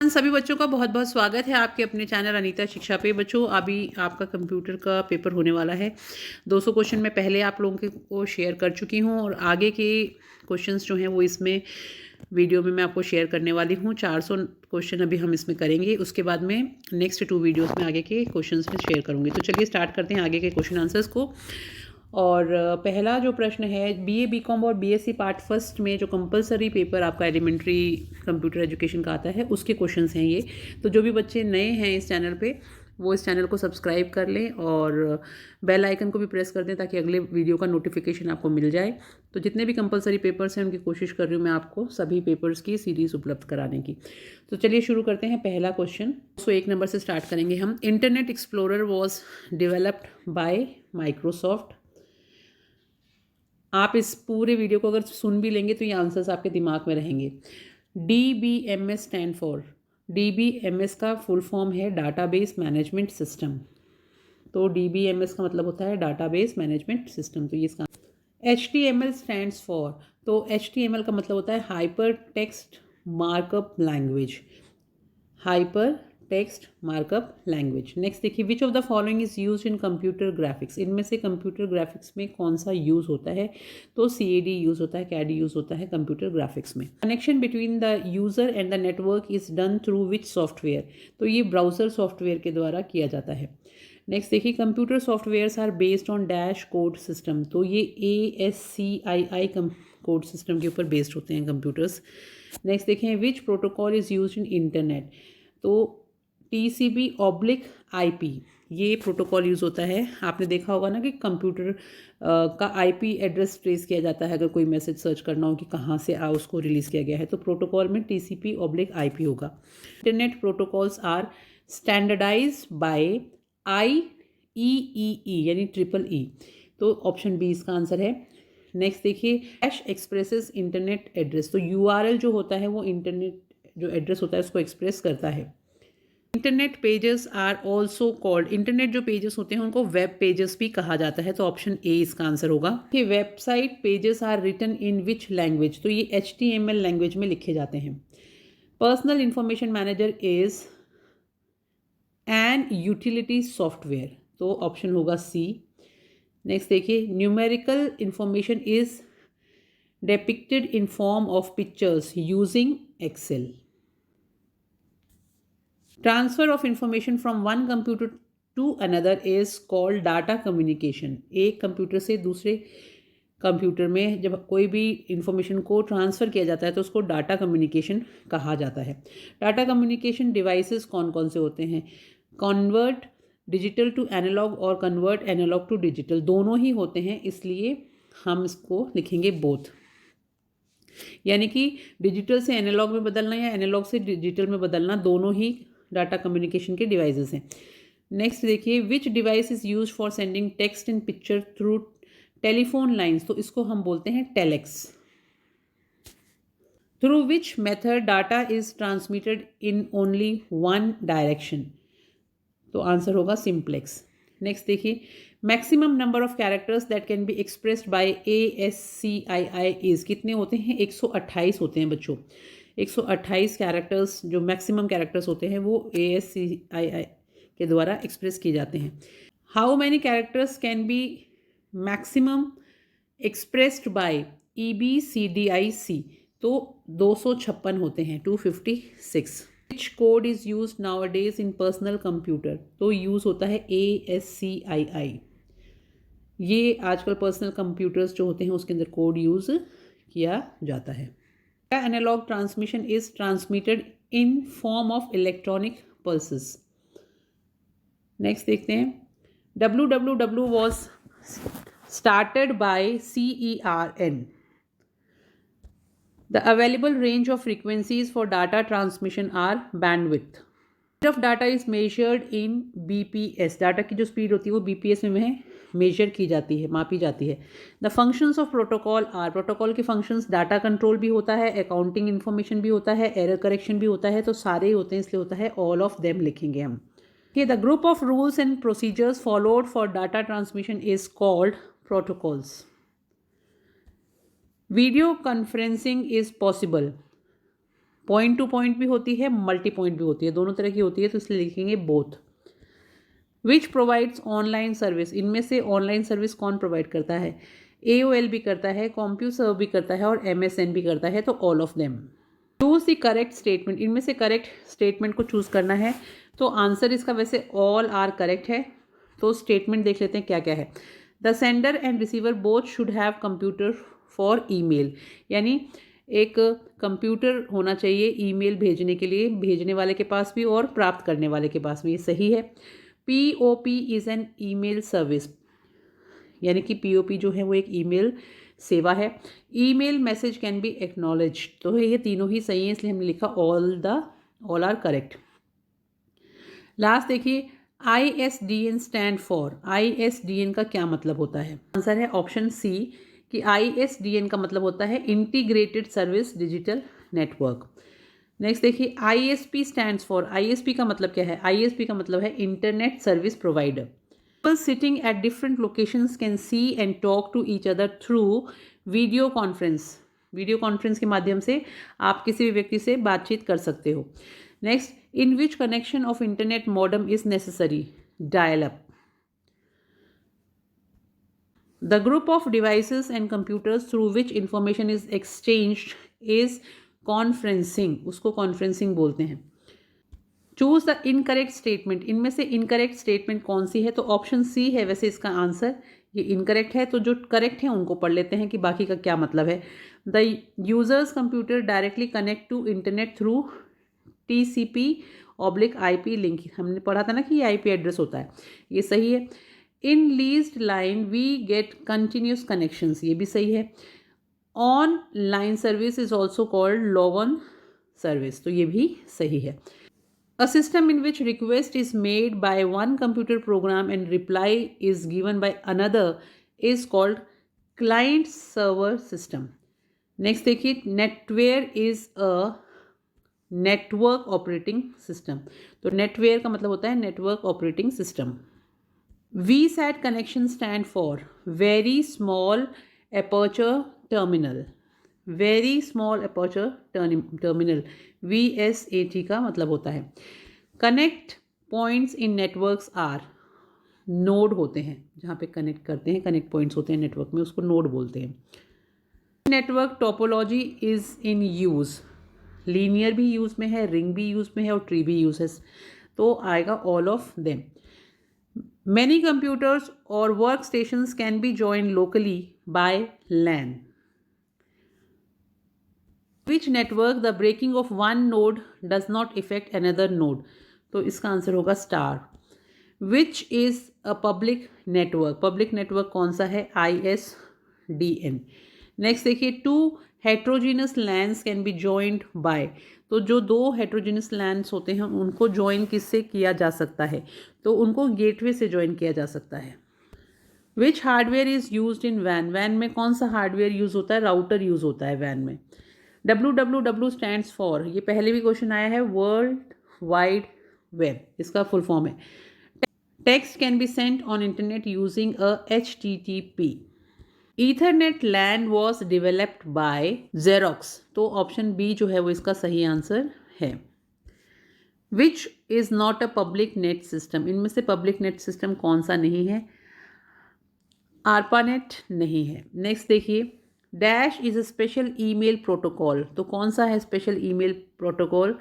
सभी बच्चों का बहुत बहुत स्वागत है आपके अपने चैनल अनीता शिक्षा पे। बच्चों अभी आपका कंप्यूटर का पेपर होने वाला है। 200 क्वेश्चन मैं पहले आप लोगों को शेयर कर चुकी हूँ और आगे के क्वेश्चंस जो हैं वो इसमें वीडियो में मैं आपको शेयर करने वाली हूँ। 400 क्वेश्चन अभी हम इसमें करेंगे, उसके बाद में नेक्स्ट 2 वीडियोज़ में आगे के क्वेश्चन में शेयर करूँगी। तो चलिए स्टार्ट करते हैं आगे के क्वेश्चन आंसर्स को। और पहला जो प्रश्न है, बीए बीकॉम और बीएससी पार्ट फर्स्ट में जो कंपलसरी पेपर आपका एलिमेंट्री कंप्यूटर एजुकेशन का आता है उसके क्वेश्चंस हैं ये। तो जो भी बच्चे नए हैं इस चैनल पे वो इस चैनल को सब्सक्राइब कर लें और बेल आइकन को भी प्रेस कर दें ताकि अगले वीडियो का नोटिफिकेशन आपको मिल जाए। तो जितने भी कंपलसरी पेपर्स हैं उनकी कोशिश कर रही हूँ मैं आपको सभी पेपर्स की सीरीज़ उपलब्ध कराने की। तो चलिए शुरू करते हैं पहला क्वेश्चन। 101 नंबर से स्टार्ट करेंगे हम। Internet explorer was developed by Microsoft. आप इस पूरे वीडियो को अगर सुन भी लेंगे तो ये आंसर्स आपके दिमाग में रहेंगे। DBMS स्टैंड फॉर, DBMS का फुल फॉर्म है डाटाबेस मैनेजमेंट सिस्टम। तो DBMS का मतलब होता है डाटाबेस मैनेजमेंट सिस्टम। तो ये इसका HTML स्टैंड्स फॉर, तो HTML का मतलब होता है hyper text markup language. Hyper text markup language. Next देखिए, which of the following is use in computer graphics. इनमें से कंप्यूटर ग्राफिक्स में कौन सा यूज होता है? तो CAD यूज होता है, CAD यूज होता है कंप्यूटर ग्राफिक्स में। Connection between the user and the network is done through which software. तो ये ब्राउजर सॉफ्टवेयर के द्वारा किया जाता है। नेक्स्ट देखिए, computer softwares are based on dash code system. तो ये ASCII कोड सिस्टम के ऊपर बेस्ड होते हैं कंप्यूटर्स। नेक्स्ट देखें, विच protocol is use in internet. तो TCP/IP ये प्रोटोकॉल यूज़ होता है। आपने देखा होगा ना कि कंप्यूटर का IP एड्रेस ट्रेस किया जाता है अगर कोई मैसेज सर्च करना हो कि कहाँ से उसको रिलीज़ किया गया है। तो प्रोटोकॉल में TCP/IP होगा। Internet protocols are standardized by IEEE यानी EEE। तो ऑप्शन बी इसका आंसर है। नेक्स्ट देखिए, डैश एक्सप्रेसेस इंटरनेट एड्रेस। तो URL जो होता है वो इंटरनेट जो एड्रेस होता है उसको एक्सप्रेस करता है। Internet pages are also called, internet जो पेजेस होते हैं उनको वेब पेजेस भी कहा जाता है। तो ऑप्शन ए इसका आंसर होगा कि website pages are written in which language. तो ये HTML लैंग्वेज में लिखे जाते हैं। Personal information manager is an utility software. तो ऑप्शन होगा सी। नेक्स्ट देखिए, numerical information is depicted in form of pictures using excel. Transfer of information from one computer to another is called data communication. एक computer से दूसरे computer में जब कोई भी इंफॉर्मेशन को ट्रांसफ़र किया जाता है तो उसको डाटा कम्युनिकेशन कहा जाता है। डाटा कम्युनिकेशन डिवाइसेस कौन कौन से होते हैं? कन्वर्ट डिजिटल टू एनालॉग और कन्वर्ट एनालॉग टू डिजिटल, दोनों ही होते हैं, इसलिए हम इसको लिखेंगे बोथ। यानी कि डिजिटल से एनालॉग में बदलना या एनालॉग से डिजिटल में बदलना, दोनों ही डाटा कम्युनिकेशन के डिवाइसेस हैं। नेक्स्ट देखिए, विच device is use for sending text in picture through telephone lines. तो इसको हम बोलते हैं telex. Through which method data is transmitted in only one direction. तो आंसर होगा सिंप्लेक्स। नेक्स्ट देखिए, maximum number of characters that can be expressed by ASCII is, कितने होते हैं? 128 होते हैं बच्चों। 128 कैरेक्टर्स जो मैक्सिमम कैरेक्टर्स होते हैं वो ASCII के द्वारा एक्सप्रेस किए जाते हैं। How many characters can be maximum expressed by EBCDIC। तो 256 होते हैं, 256। विच code is use now days in personal computer. तो यूज होता है ASCII। ये आजकल पर्सनल कंप्यूटर्स जो होते हैं उसके अंदर कोड यूज किया जाता है। Analog transmission is transmitted in form of electronic pulses. Next देखते हैं, WWW was started by CERN। The available range of frequencies for data transmission are bandwidth. Speed of data is measured in BPS. Data की जो speed होती है वो BPS में major की जाती है, मापी जाती है। The functions of protocol are, protocol के फंक्शंस डाटा कंट्रोल भी होता है, अकाउंटिंग इन्फॉर्मेशन भी होता है, एरर करेक्शन भी होता है। तो सारे ही होते हैं इसलिए होता है ऑल ऑफ देम लिखेंगे हम। The group of rules and procedures followed for data transmission is called protocols. Video conferencing is possible point two point भी होती है, मल्टी पॉइंट भी होती है, दोनों तरह की होती है, तो इसलिए लिखेंगे both. Which provides online service, इनमें से ऑनलाइन सर्विस कौन प्रोवाइड करता है? AOL भी करता है, CompuServe भी करता है और MSN भी करता है, तो all of them. Choose the correct statement, इनमें से करेक्ट स्टेटमेंट को चूज करना है। तो आंसर इसका वैसे ऑल आर करेक्ट है, तो स्टेटमेंट देख लेते हैं क्या क्या है। The sender and receiver both should have computer for email, यानी एक कंप्यूटर होना चाहिए ईमेल भेजने के लिए, भेजने वाले के पास भी और प्राप्त करने वाले के पास भी, ये सही है। POP is an email service, यानी कि POP जो है वो एक ईमेल सेवा है। Email message can be acknowledge, तो ये तीनों ही सही है, इसलिए हमने लिखा ऑल आर करेक्ट। लास्ट देखिए, ISDN स्टैंड फॉर, ISDN का क्या मतलब होता है? आंसर है ऑप्शन सी कि ISDN का मतलब होता है integrated service digital network. Next देखिए, ISP स्टैंड्स फॉर, ISP का मतलब क्या है? ISP का मतलब है internet service provider. People sitting at different locations can see and talk to each other through video conference, video conference के माध्यम से आप किसी भी व्यक्ति से बातचीत कर सकते हो। Next, in which connection of internet modem is necessary? Dial up. The group of devices and computers through which information is exchanged is conferencing, उसको conferencing बोलते हैं। चूज द इनकरेक्ट स्टेटमेंट, इनमें से इनकरेक्ट स्टेटमेंट कौन सी है? तो option C है वैसे इसका आंसर, ये इनकरेक्ट है, तो जो करेक्ट है उनको पढ़ लेते हैं कि बाकी का क्या मतलब है। The users computer directly connect to internet through TCP/IP link, हमने पढ़ा था ना कि ये IP एड्रेस होता है, ये सही है। In leased line we get continuous connections, ये भी सही है। Online service is also called log on service, तो ये भी सही है। A system in which request is made by one computer program and reply is given by another is called client server system. Next देखिए, netware is a network operating system, तो netware का मतलब होता है network operating system. VSAT connection stand for very small aperture terminal, very small aperture terminal, VSAT का मतलब होता है। Connect points in networks are, node होते हैं जहाँ पे कनेक्ट करते हैं, कनेक्ट पॉइंट्स होते हैं नेटवर्क में, उसको नोड बोलते हैं। Network topology is in use, linear भी यूज़ में है, रिंग भी यूज़ में है और ट्री भी यूज़ है, तो आएगा all of them. Many computers और work stations can be join locally by LAN. Which network the breaking of one node does not affect another node? तो इसका आंसर होगा star. Which is a public network? Public network कौन सा है? ISDN. Next देखिए, two heterogeneous LANs can be joined by, तो जो दो हेट्रोजीनस लैंस होते हैं उनको ज्वाइन किससे किया जा सकता है? तो उनको गेटवे से ज्वाइन किया जा सकता है। Which hardware is used in van, van में कौन सा हार्डवेयर यूज होता है? राउटर यूज होता है वैन में। WWW स्टैंड्स फॉर, ये पहले भी क्वेश्चन आया है, वर्ल्ड वाइड वेब, इसका फुल फॉर्म है। Text can be sent on internet using a HTTP. Ethernet LAN was developed by Xerox, तो ऑप्शन बी जो है वो इसका सही आंसर है। Which is not a public net system, इनमें से पब्लिक नेट सिस्टम कौन सा नहीं है? ARPANET नहीं है। नेक्स्ट देखिए, dash is a special email protocol, तो कौन सा है special email protocol?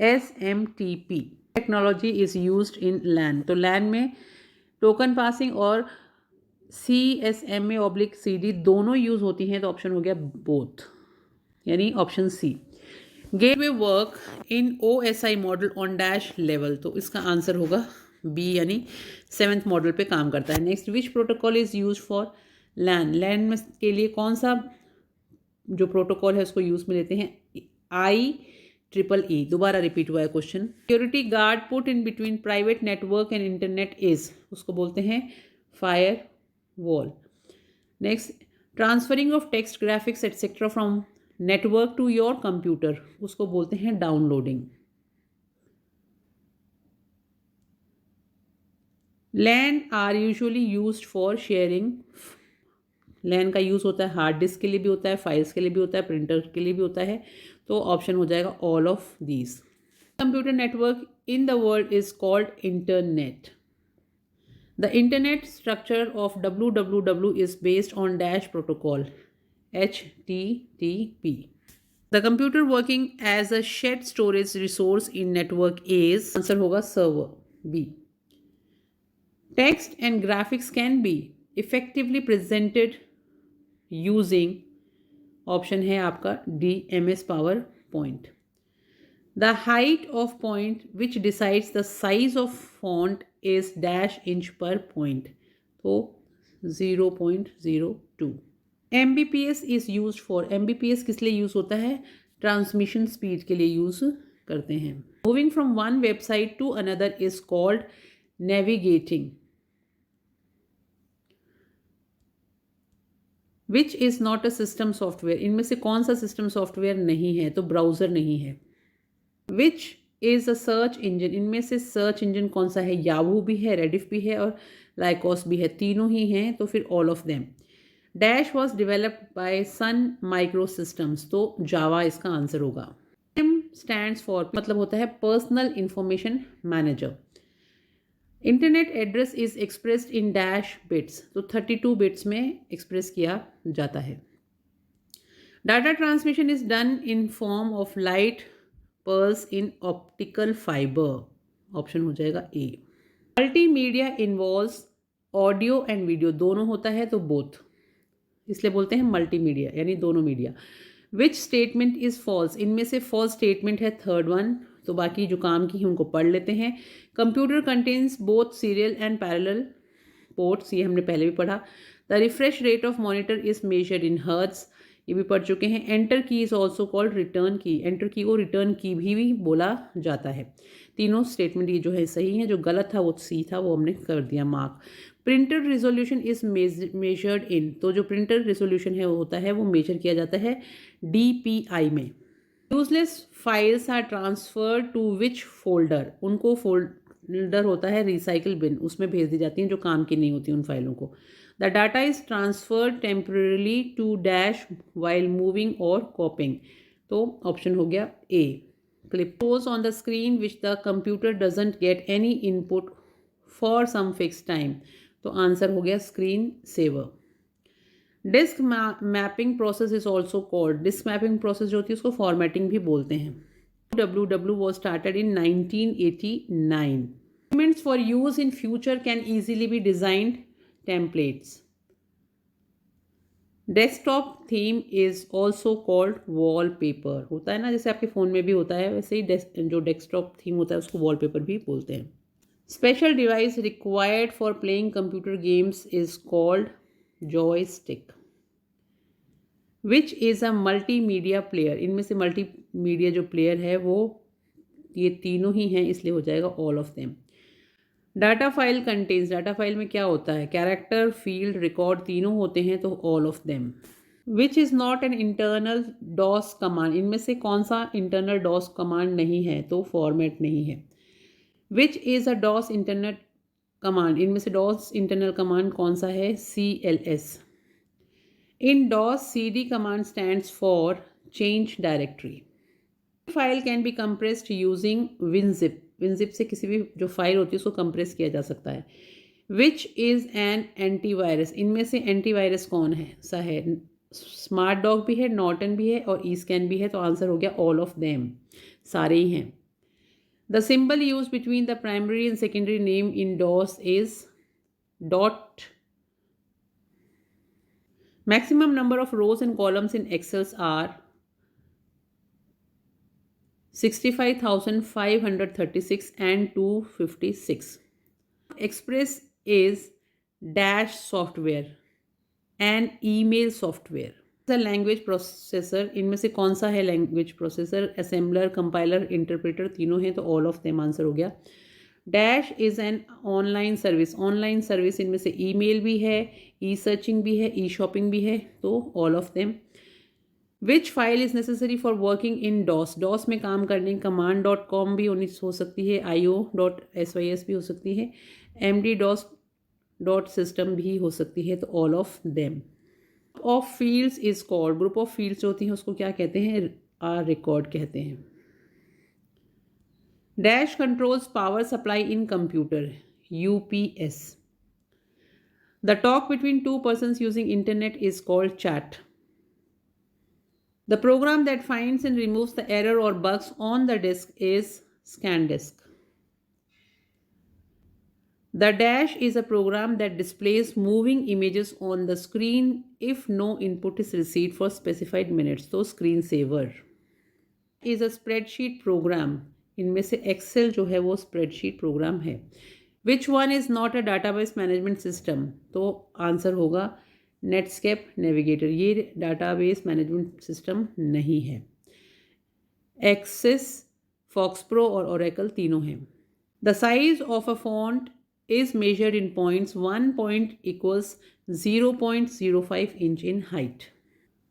SMTP technology is used in LAN, तो LAN में टोकन पासिंग और CSMA/CD दोनों यूज़ होती हैं, तो ऑप्शन हो गया बोथ, यानी option C. Gateway work in OSI model on dash level, तो इसका आंसर होगा बी, यानी 7th मॉडल पे काम करता है। Next, which protocol is use for LAN, LAN में के लिए कौन सा जो प्रोटोकॉल है उसको यूज़ में लेते हैं? IEEE, दोबारा रिपीट हुआ है question. Security guard put in between private network and internet is, उसको बोलते हैं firewall. Next, transferring of text, graphics etcetera from network to your computer, उसको बोलते हैं downloading. LAN are usually used for sharing, LAN का use होता है hard disk के लिए भी होता है, फाइल्स के लिए भी होता है, प्रिंटर के लिए भी होता है, तो ऑप्शन हो जाएगा all of these. Computer network in the world is called internet. The internet structure of www is based on dash protocol HTTP. The computer working as a shared storage resource in network is answer होगा server B. Text and graphics can be effectively presented using option है आपका D MS PowerPoint. The height of point which decides the size of font is dash inch per point. तो 0.02. MBPS is used for MBPS किस लिए use होता है? Transmission speed के लिए use करते हैं। Moving from one website to another is called navigating, which is not a system software. इनमें से कौन सा सिस्टम सॉफ्टवेयर नहीं है? तो ब्राउज़र नहीं है। Which is a search engine, इनमें से सर्च इंजन कौन सा है? याहू भी है, रेडिफ भी है और लाइकोस भी है, तीनों ही हैं, तो फिर all of them. Dash was developed by Sun Microsystems, तो जावा इसका आंसर होगा। एम स्टैंड्स फॉर मतलब होता है personal information manager. Internet address is expressed in dash bits, तो 32 बिट्स में एक्सप्रेस किया जाता है। Data transmission is done in form of light pulse in optical fibre, option हो जाएगा A. Multimedia involves audio and video, दोनों होता है तो बोथ, इसलिए बोलते हैं मल्टीमीडिया यानी दोनों media. Which statement is false, इनमें से फॉल्स स्टेटमेंट है थर्ड वन, तो बाकी जो काम की है उनको पढ़ लेते हैं। Computer contains both serial and parallel ports, ये हमने पहले भी पढ़ा। The refresh rate of monitor is measured in hertz, ये भी पढ़ चुके हैं। एंटर की इज ऑल्सो कॉल्ड रिटर्न की, एंटर की को रिटर्न की भी बोला जाता है। तीनों स्टेटमेंट ये जो है सही है, जो गलत था वो सी था, वो हमने कर दिया mark. Printer resolution is measured इन, तो जो प्रिंटर रिजोल्यूशन है वो होता है वो मेजर किया जाता है DPI में। Useless files are transfer to which folder, उनको फोल्डर होता है रिसाइकिल बिन, उसमें भेज दी जाती हैं जो काम की नहीं होती उन फाइलों को। The data is transferred temporarily to dash while moving or copying, तो ऑप्शन हो गया A. Clip shows on the screen which the computer doesn't get any input for some fixed time, तो आंसर हो गया screen saver. Disk mapping process is also called, disk mapping process जो होती है उसको फॉर्मेटिंग भी बोलते हैं। WW was started in 1989. Documents for use in future can easily be designed templates. Desktop theme is also called wallpaper, होता है ना, जैसे आपके फ़ोन में भी होता है वैसे ही जो डेस्कटॉप थीम होता है उसको वॉलपेपर भी बोलते हैं। Special device required for playing computer games is called joystick. Which is a multimedia player, इनमें से मल्टीमीडिया जो प्लेयर है वो ये तीनों ही हैं, इसलिए हो जाएगा all of them. Data file contains, data file में क्या होता है? कैरेक्टर, फील्ड, रिकॉर्ड तीनों होते हैं, तो all of them. Which is not an internal DOS command, इनमें से कौन सा इंटरनल डॉस कमांड नहीं है? तो फॉर्मेट नहीं है। Which is a DOS internet command, इनमें से डॉस इंटरनल कमांड कौन सा है? CLS। In DOS CD command stands for change directory. File can be compressed using WinZip, WinZip से किसी भी जो फाइल होती है उसको कंप्रेस किया जा सकता है। विच इज़ एन एंटीवायरस, इनमें से एंटीवायरस कौन है सा है? स्मार्ट डॉग भी है, नॉर्टन भी है और ईस्कैन भी है, तो आंसर हो गया ऑल ऑफ देम, सारे ही हैं। The symbol use between the primary and secondary name in DOS is dot. Maximum number of rows and columns in Excels are 65,536 and 256. Express is dash software and email software. The language processor, इनमें से कौन सा है language processor? Assembler, compiler, interpreter, तीनों हैं, तो all of them answer हो गया। Dash is an online service, online service इनमें से ईमेल भी है, ई सर्चिंग भी है, ई शॉपिंग भी है, तो all of them. Which file is necessary for working in DOS, DOS में काम करने command.com भी हो सकती है, IO.sys भी हो सकती है, MD-DOS.system भी हो सकती है, तो all of them. Of fields is called, group of fields जो होती हैं उसको क्या कहते हैं? आर रिकॉर्ड कहते हैं। Dash controls power supply in computer, UPS. The talk between two persons using internet is called chat. The program that finds and removes the error or bugs on the disk is ScanDisk. The dash is a program that displays moving images on the screen if no input is received for specified minutes. तो screensaver is a spreadsheet program. इनमें से Excel जो है वो spreadsheet program है. Which one is not a database management system? तो answer होगा Netscape navigator. ये डाटाबेस मैनेजमेंट सिस्टम नहीं है। एक्सेस, फॉक्सप्रो और ओरेकल तीनों हैं। The size of a font is measured in points. 1 point equals 0.05 inch in height.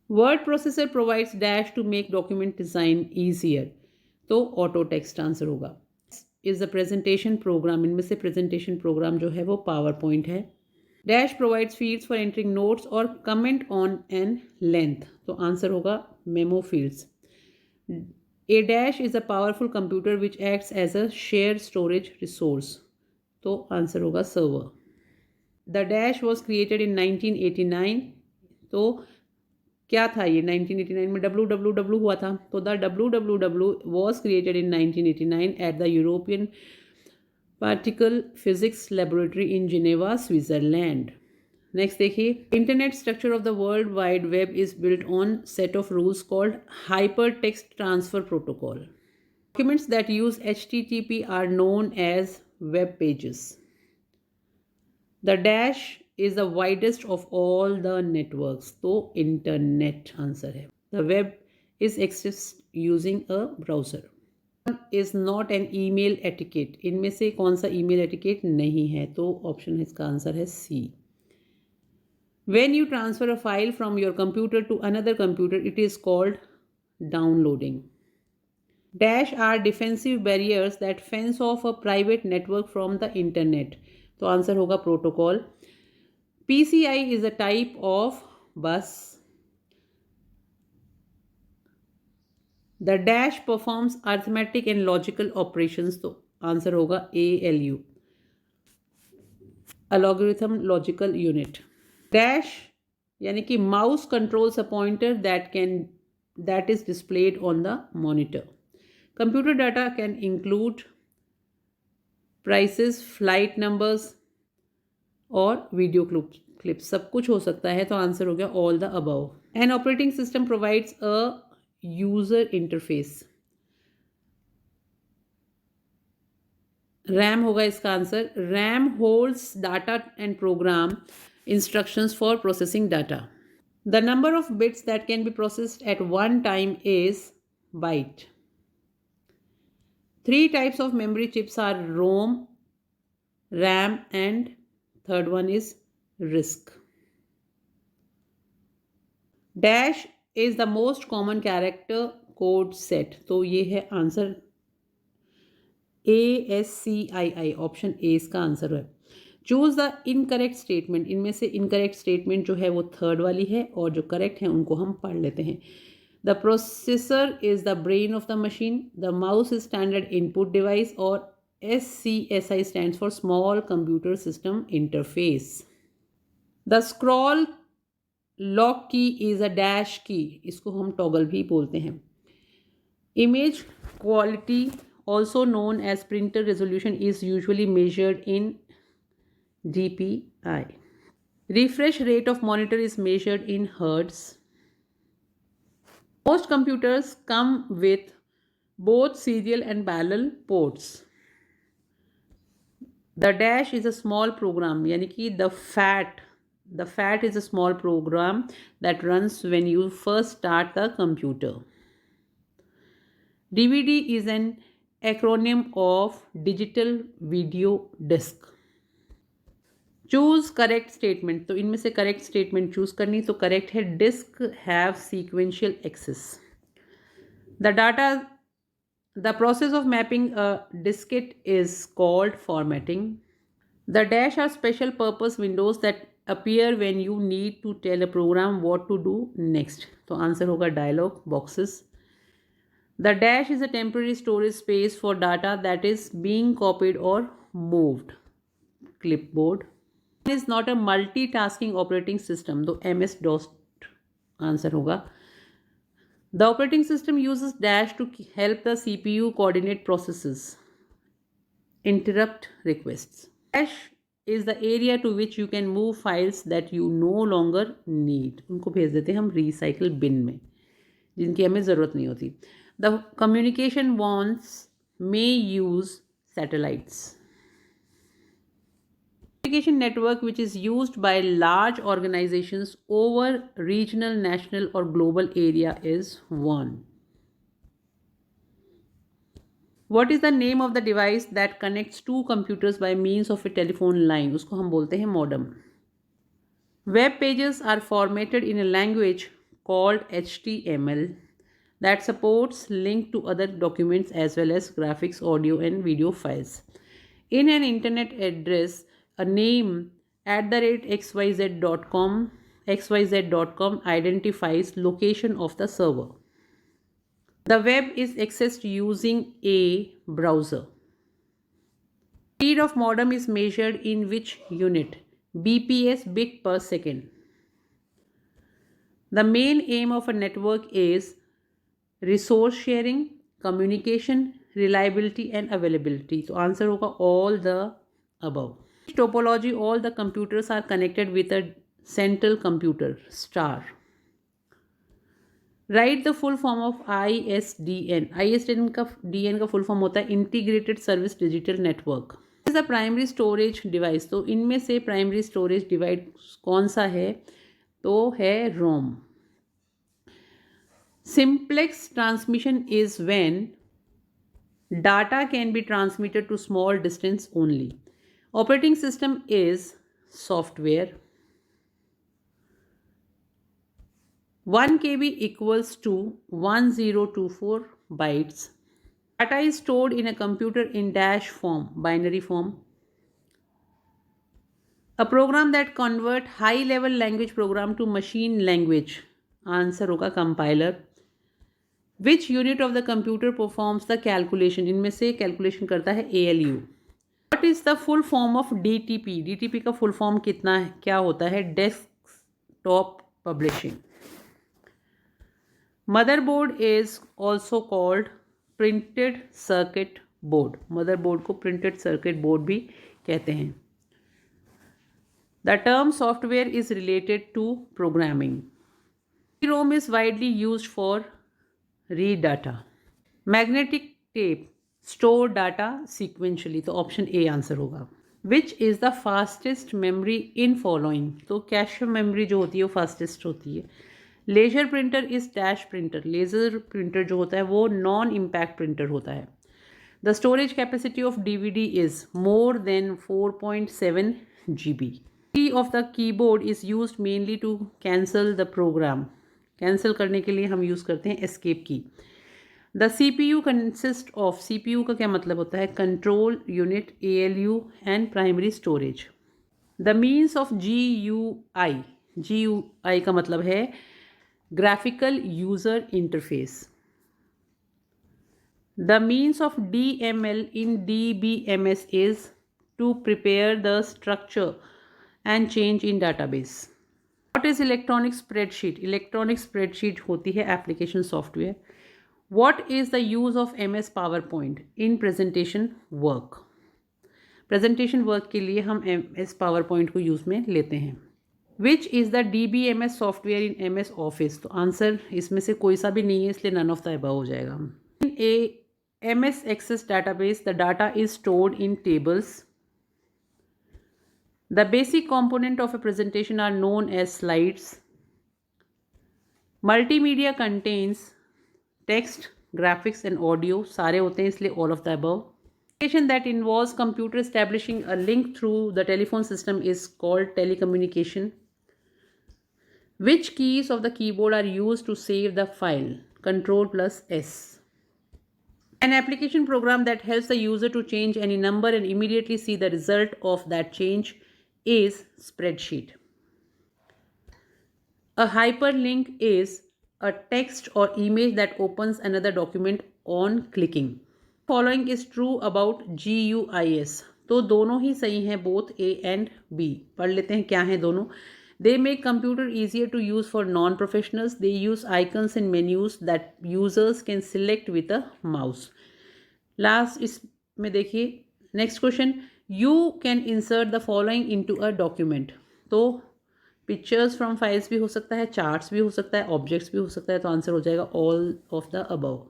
Word processor provides dash to make document design easier. तो auto text answer होगा। Is the presentation program. इनमें से presentation program जो है वो PowerPoint है। Dash provides fields for entering notes और comment on an length. तो आंसर होगा memo fields. A dash is a powerful computer which acts as a share storage resource. तो आंसर होगा server. The dash was created in 1989। तो क्या था ये? 1989 में WWW हुआ था। तो the WWW was created in 1989 at the European particle physics laboratory in Geneva, Switzerland. Next देखिए, internet structure of the world wide web is built on set of rules called hyper text transfer protocol. Documents that use HTTP are known as web pages. The dash is the widest of all the networks. तो internet answer है। The web is accessed using a browser. Is not an email etiquette. इनमें से कौन सा email etiquette नहीं है? तो option है इसका आंसर है C. When you transfer a file from your computer to another computer it is called downloading. Dash are defensive barriers that fence off a private network from the internet. तो answer होगा protocol. PCI is a type of bus. The dash performs arithmetic and logical operations. तो answer होगा ALU, algorithm logical unit. Dash यानी कि mouse controls a pointer that is displayed on the monitor. Computer data can include prices, flight numbers और video clips, सब कुछ हो सकता है। तो आंसर हो गया all the above. An operating system provides a user interface. RAM होगा इसका answer. RAM holds data and program instructions for processing data. The number of bits that can be processed at one time is byte. 3 types of memory chips are ROM, RAM and third one is RISC. Dash is the most common character code set. तो ये है answer ASCII, option A इसका answer है। Choose the incorrect statement. इनमें से incorrect statement जो है वो थर्ड वाली है और जो करेक्ट है उनको हम पढ़ लेते हैं। The processor is the brain of the machine. The mouse is standard input device. और SCSI stands for small computer system interface. The scroll lock की इज अ डैश की। इसको हम टॉगल भी बोलते हैं। Image quality also known as printer resolution is usually measured in DPI. Refresh rate of monitor is measured in hertz. Most computers come with both serial and parallel ports. The dash is a small program, यानी कि the FAT is a small program that runs when you first start the computer. DVD is an acronym of digital video disc. Choose correct statement. तो इनमें से correct statement choose करनी। तो correct है disk have sequential access. The process of mapping a diskette is called formatting. The dash are special purpose windows that appear when you need to tell a program what to do next. तो answer होगा dialog boxes. The dash is a temporary storage space for data that is being copied or moved. Clipboard is not a multitasking operating system, तो MS DOS answer होगा. The operating system uses dash to help the CPU coordinate processes, interrupt requests. Dash is the area to which you can move files that you no longer need. उनको भेज देते हैं हम recycle bin में, जिनकी हमें ज़रूरत नहीं होती. The communication wands may use satellites. Communication network which is used by large organizations over regional, national or global area is WAN. What is the name of the device that connects two computers by means of a telephone line? उसको हम बोलते हैं modem. Web pages are formatted in a language called HTML that supports link to other documents as well as graphics, audio and video files. In an internet address, a name @xyz.com identifies location of the server. The web is accessed using a browser. Speed of modem is measured in which unit? BPS, bit per second. The main aim of a network is resource sharing, communication, reliability and availability. So answer होगा all the above. Topology, all the computers are connected with a central computer, star. Write the full form of ISDN. ISDN का full form होता है Integrated Service Digital Network. This is a primary storage device. तो इनमें से primary storage device कौन सा है? तो है ROM. Simplex transmission is when data can be transmitted to small distance only. Operating system is software. 1 KB equals to 1024 bytes. Data is stored in a computer in dash form, binary form. A program that convert high level language program to machine language. Answer होगा compiler. Which unit of the computer performs the calculation? इनमें से calculation करता है ALU. What is the full form of DTP? DTP का full form कितना है? क्या होता है? Desktop Publishing. Motherboard is also called printed circuit board. Motherboard को printed circuit board भी कहते हैं. The term software is related to programming. ROM is widely used for read data. Magnetic tape store data sequentially. तो option A answer होगा. Which is the fastest memory in following? तो cache memory जो होती है वो fastest होती है. Laser printer is dash printer. Laser printer जो होता है वो नॉन इम्पैक्ट प्रिंटर होता है. The storage capacity of DVD is more than 4.7 GB. Key of the keyboard is use mainly to cancel the program. Cancel करने के लिए हम यूज़ करते हैं एस्केप की. The CPU consist of. CPU का क्या मतलब होता है? Control unit, ALU and primary storage. The means of GUI. GUI का मतलब है graphical user interface. The means of DML in DBMS is to prepare the structure and change in database. What is electronic spreadsheet? Electronic spreadsheet होती है application software. What is the use of MS PowerPoint in presentation work? Presentation work के लिए हम MS PowerPoint को use में लेते हैं. Which is the DBMS software in MS Office? तो आंसर इसमें से कोई सा भी नहीं है, इसलिए none of the above हो जाएगा. In a MS Access database, the data is stored in tables. The basic component of a presentation are known as slides. Multimedia contains text, graphics and audio. सारे होते हैं इसलिए all of the above. Application that involves computer establishing a link through the telephone system is called telecommunication. Which keys of the keyboard are used to save the file? Control plus S. An application program that helps the user to change any number and immediately see the result of that change is spreadsheet. A hyperlink is a text or image that opens another document on clicking. Following is true about GUIS. तो दोनों ही सही हैं, both A and B. पढ़ लेते हैं क्या हैं दोनों. They make computer easier to use for non-professionals. They use icons and menus that users can select with a mouse. Last इसमें देखिए next question. You can insert the following into a document. तो pictures from files भी हो सकता है, charts भी हो सकता है, ऑब्जेक्ट्स भी हो सकता है. तो आंसर हो जाएगा all of the above.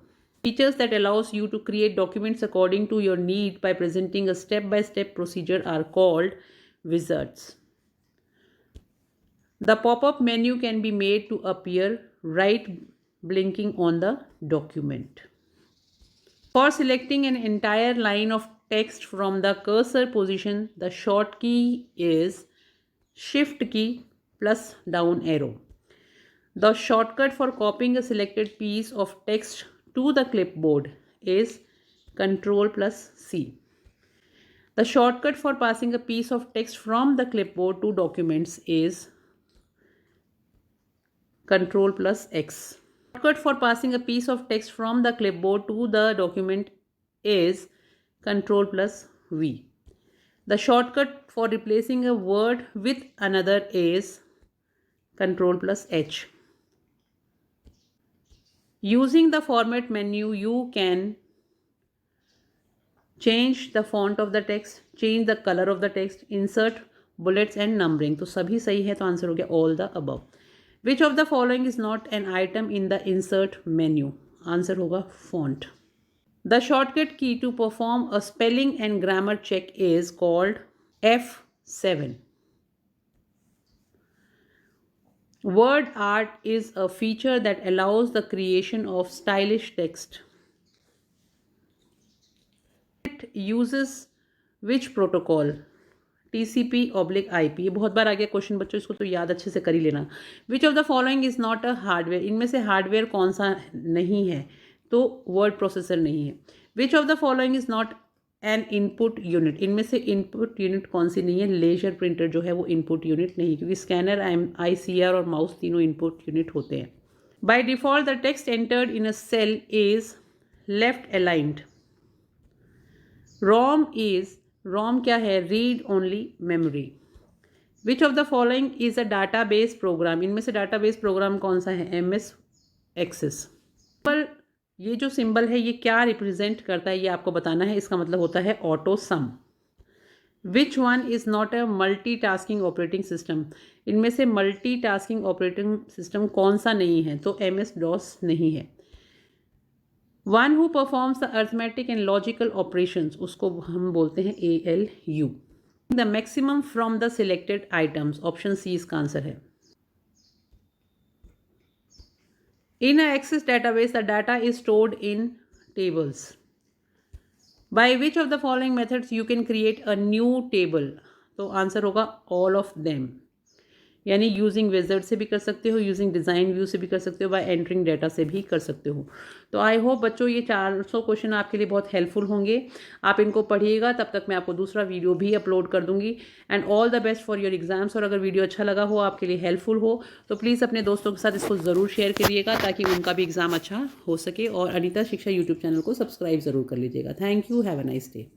Features that allows you to create documents according to your need by presenting a step-by-step procedure are called wizards. The pop-up menu can be made to appear right blinking on the document. For selecting an entire line of text from the cursor position, the short key is Shift key plus down arrow. The shortcut for copying a selected piece of text to the clipboard is Ctrl plus C. The shortcut for passing a piece of text from the clipboard to documents is Ctrl plus X. Shortcut for passing a piece of text from the clipboard to the document is Ctrl plus V. The shortcut for replacing a word with another is Ctrl plus H. Using the format menu, you can change the font of the text, change the color of the text, insert bullets and numbering. तो सभी सही है, तो answer हो गया all the above. Which of the following is not an item in the insert menu? Answer होगा font. The shortcut key to perform a spelling and grammar check is called F7. Word art is a feature that allows the creation of stylish text. It uses which protocol? TCP/IP. ये बहुत बार आ गया question बच्चों, इसको तो याद अच्छे से कर ही लेना. Which of the following is not a hardware? इनमें से हार्डवेयर कौन सा नहीं है? तो वर्ड प्रोसेसर नहीं है. Which of the following is not an input unit? इनमें से इनपुट यूनिट कौन सी नहीं है? लेजर प्रिंटर जो है वो इनपुट यूनिट नहीं, क्योंकि स्कैनर, ICR और माउस तीनों इनपुट यूनिट होते हैं. By default, the text entered in a cell is left aligned. ROM क्या है? Read only memory. Which of the following is a database program? इनमें से डाटाबेस प्रोग्राम कौन सा है? MS Access. पर ये जो सिंबल है ये क्या रिप्रेजेंट करता है ये आपको बताना है. इसका मतलब होता है auto some. Which one is not a multi tasking operating system? इनमें से मल्टी टास्किंग ऑपरेटिंग सिस्टम कौन सा नहीं है? तो MS-DOS नहीं है. One who performs the arithmetic and logical operations, उसको हम बोलते हैं ALU. The maximum from the selected items, option C इसका आंसर है. In a access database the data is stored in tables. By which of the following methods you can create a new table? तो answer होगा all of them. यानी using wizard से भी कर सकते हो, यूजिंग डिज़ाइन व्यू से भी कर सकते हो, बाय एंटरिंग डाटा से भी कर सकते हो. तो आई होप बच्चों ये 400 क्वेश्चन आपके लिए बहुत हेल्पफुल होंगे. आप इनको पढ़िएगा, तब तक मैं आपको दूसरा वीडियो भी अपलोड कर दूंगी. And all the best for your exams. और अगर वीडियो अच्छा लगा हो, आपके लिए हेल्पफुल हो, तो प्लीज़ अपने दोस्तों के साथ इसको ज़रूर शेयर करिएगा ताकि उनका भी एग्ज़ाम अच्छा हो सके. और अनीता शिक्षा यूट्यूब चैनल को सब्सक्राइब ज़रूर कर लीजिएगा. Thank you. Have a nice day.